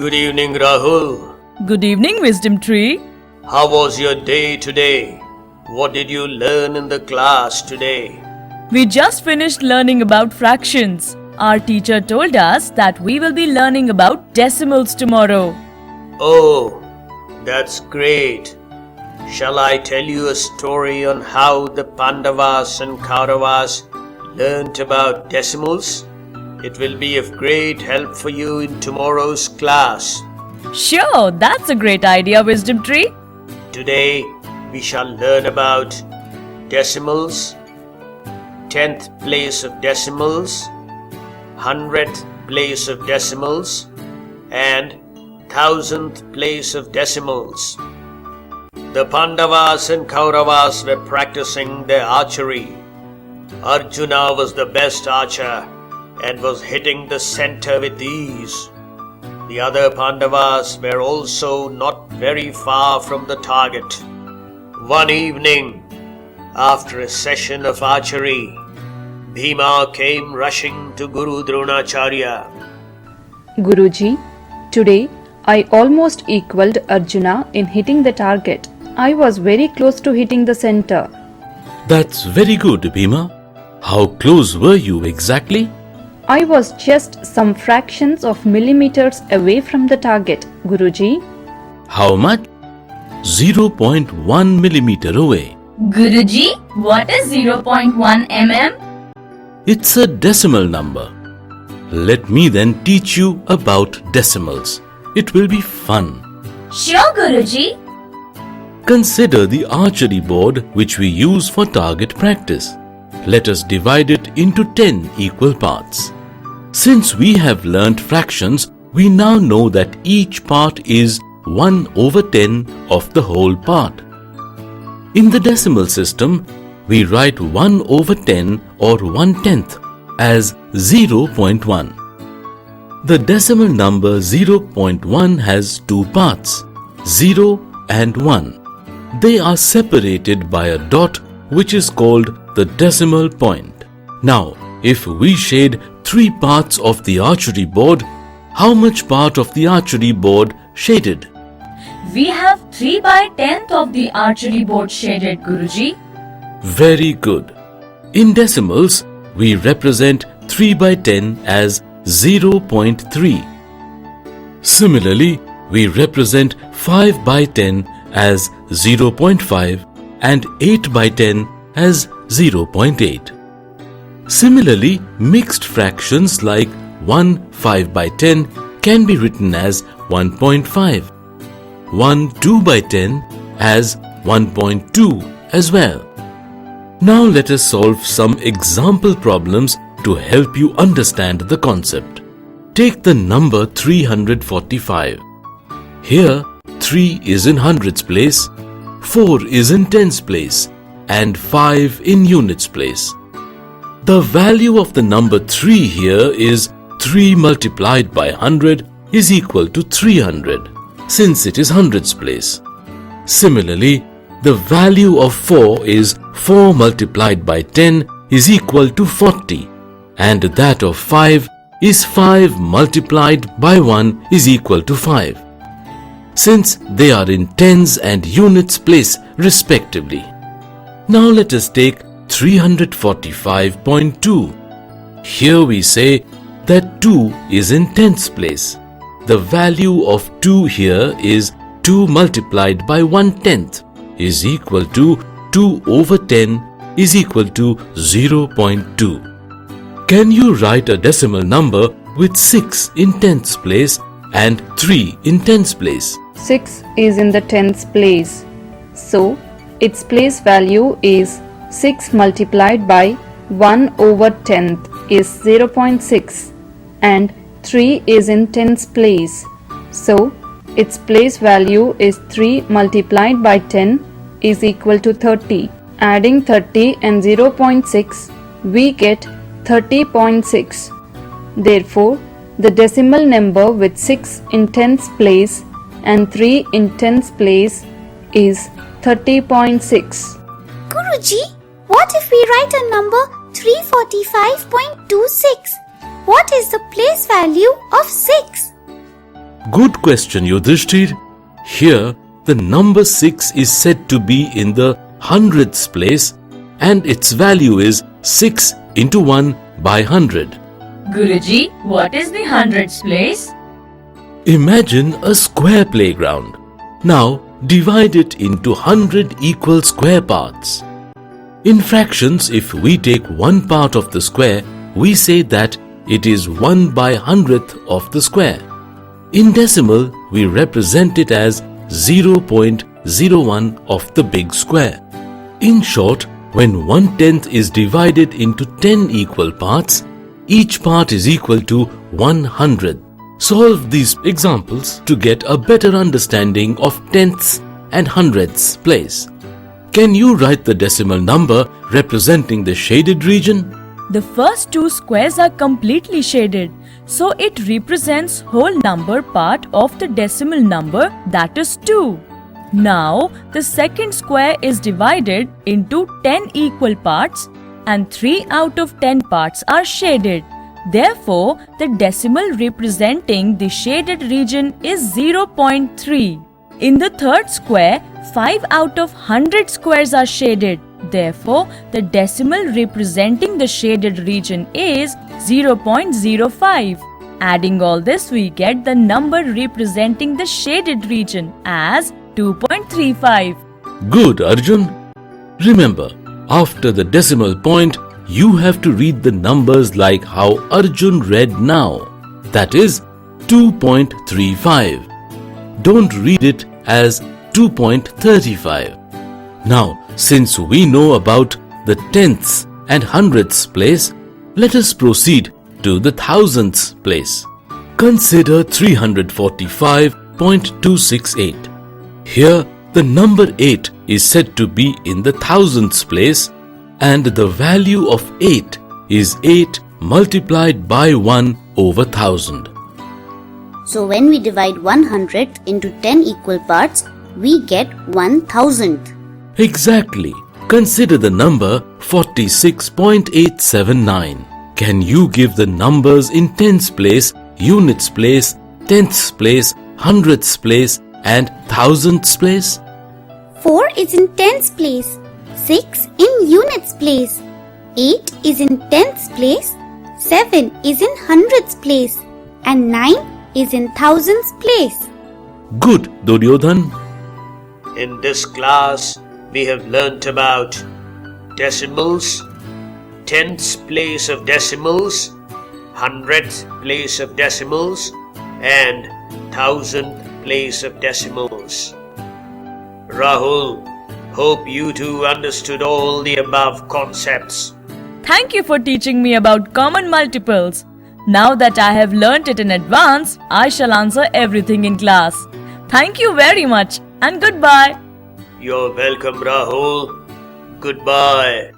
Good evening, Rahul. Good evening, Wisdom Tree. How was your day today? What did you learn in the class today? We just finished learning about fractions. Our teacher told us that we will be learning about decimals tomorrow. Oh, that's great. Shall I tell you a story on how the Pandavas and Kauravas learnt about decimals? It will be of great help for you in tomorrow's class. Sure, that's a great idea, Wisdom Tree. Today, we shall learn about decimals, 10th place of decimals, 100th place of decimals, and 1000th place of decimals. The Pandavas and Kauravas were practicing their archery. Arjuna was the best archer and was hitting the center with ease. The other Pandavas were also not very far from the target. One evening, after a session of archery, Bhima came rushing to Guru Dronacharya. Guruji, today I almost equaled Arjuna in hitting the target. I was very close to hitting the center. That's very good, Bhima. How close were you exactly? I was just some fractions of millimeters away from the target, Guruji. How much? 0.1 millimeter away. Guruji, what is 0.1 mm? It's a decimal number. Let me then teach you about decimals. It will be fun. Sure, Guruji. Consider the archery board which we use for target practice. Let us divide it into 10 equal parts. Since we have learnt fractions, we now know that each part is 1/10 of the whole part. In the decimal system, we write 1/10 or 1/10 as 0.1. The decimal number 0.1 has two parts, 0 and 1. They are separated by a dot which is called the decimal point. Now, if we shade 3 parts of the archery board, how much part of the archery board shaded? We have 3/10 of the archery board shaded, Guruji. Very good. In decimals, we represent 3/10 as 0.3. Similarly, we represent 5/10 as 0.5 and 8/10 as 0.8. Similarly, mixed fractions like 1 5/10 can be written as 1.5, 1 2/10 as 1.2 as well. Now let us solve some example problems to help you understand the concept. Take the number 345. Here, 3 is in hundreds place, 4 is in tens place, and 5 in units place. The value of the number 3 here is 3 multiplied by 100 is equal to 300, since it is hundreds place. Similarly, the value of 4 is 4 multiplied by 10 is equal to 40, and that of 5 is 5 multiplied by 1 is equal to 5, since they are in tens and units place respectively. Now let us take 345.2. Here we say that 2 is in tens place. The value of 2 here is 2 multiplied by 1/10 is equal to 2/10 is equal to 0.2. Can you write a decimal number with 6 in tens place and 3 in tens place? 6 is in the tens place. So, its place value is 6 multiplied by 1/10 is 0.6 and 3 is in tens place. So, its place value is 3 multiplied by 10 is equal to 30. Adding 30 and 0.6, we get 30.6. Therefore, the decimal number with 6 in tens place and 3 in tens place is 30.6. Guruji, what if we write a number 345.26? What is the place value of 6? Good question, Yudhishthir. Here, the number 6 is said to be in the hundredths place and its value is 6 into 1 by 100. Guruji, what is the hundreds place? Imagine a square playground. Now, divide it into 100 equal square parts. In fractions, if we take one part of the square, we say that it is 1 by 100th of the square. In decimal, we represent it as 0.01 of the big square. In short, when 1/10 is divided into 10 equal parts, each part is equal to 100. Solve these examples to get a better understanding of tenths and hundredths place. Can you write the decimal number representing the shaded region? The first two squares are completely shaded, so it represents whole number part of the decimal number, that is 2. Now, the second square is divided into 10 equal parts and 3 out of 10 parts are shaded. Therefore, the decimal representing the shaded region is 0.3. In the third square, 5 out of 100 squares are shaded. Therefore, the decimal representing the shaded region is 0.05. Adding all this, we get the number representing the shaded region as 2.35. Good, Arjun. Remember, after the decimal point, you have to read the numbers like how Arjun read now. That is 2.35. Don't read it as 2.35. Now, since we know about the tenths and hundredths place, let us proceed to the thousandths place. Consider 345.268. Here, the number 8 is said to be in the thousandths place and the value of 8 is 8 multiplied by 1 over 1000. So when we divide 100 into 10 equal parts, we get 1000th. Exactly. Consider the number 46.879. Can you give the numbers in tens place, units place, tenths place, hundredths place and thousandths place? 4 is in tens place, 6 in units place, 8 is in tenths place, 7 is in hundreds place and 9 is in thousands place. Good, Duryodhan. In this class, we have learnt about decimals, tenths place of decimals, hundredth place of decimals, and thousandth place of decimals. Rahul, hope you too understood all the above concepts. Thank you for teaching me about common multiples. Now that I have learnt it in advance, I shall answer everything in class. Thank you very much and goodbye. You're welcome, Rahul. Goodbye.